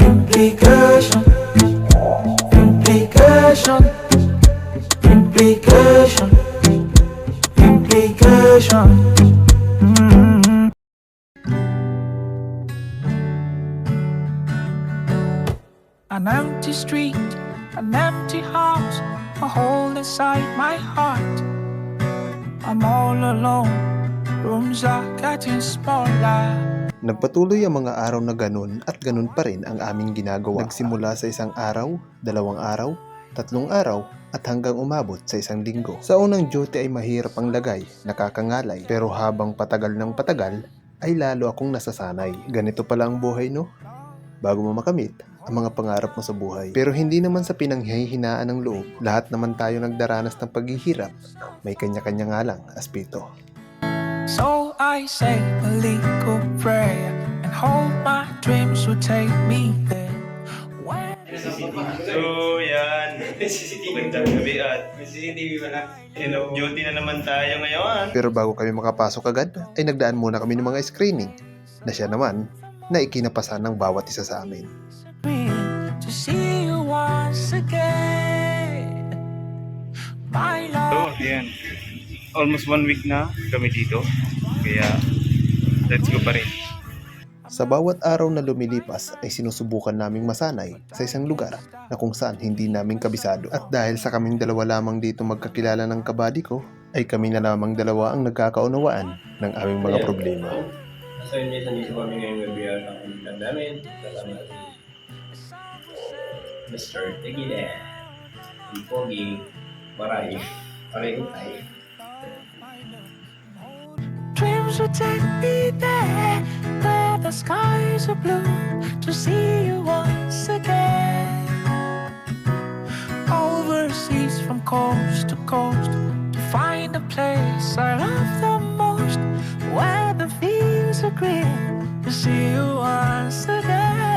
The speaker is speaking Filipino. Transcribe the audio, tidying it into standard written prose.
Implication, implication, implication, implication. An empty street, an empty house, a hole inside my heart. I'm all alone, rooms are getting smaller. Nagpatuloy ang mga araw na ganun at ganun pa rin ang aming ginagawa. Nagsimula sa isang araw, 2 araw, 3 araw, at hanggang umabot sa 1 linggo. Sa unang duty ay mahirap ang lagay, nakakangalay, pero habang patagal ng patagal, ay lalo akong nasasanay. Ganito pala ang buhay, no? Bago mo makamit ang mga pangarap mo sa buhay. Pero hindi naman sa pinanghihinaan ng loob. Lahat naman tayo nagdaranas ng paghihirap. May kanya-kanya nga lang aspeto. So I say a little prayer and hope my dreams will take me there. So yan, CCTV gabi at May CCTV ba na? duty na naman tayo ngayon. Pero bago kami makapasok agad, ay nagdaan muna kami ng mga screening na siya naman na ikinapasan ng bawat isa sa amin. To see you once again, my love. So yan, almost 1 week na kami dito. Kaya let's go pa rin. Sa bawat araw na lumilipas ay sinusubukan naming masanay sa isang lugar na kung saan hindi namin kabisado. At dahil sa kaming dalawa lamang dito magkakilala ng kabady ko, ay kami na lamang dalawa ang nagkakaunawaan ng aming mga problema. So yun, nandito kami ngayong gabi ang ulitan namin. Kasama si Mr. Tegile, si Pogi, Maray, pareho tayo. Dreams will take me there, where the skies are blue, to see you once again. Overseas from coast to coast, to find a place I love the most, where the fields are green, to see you once again.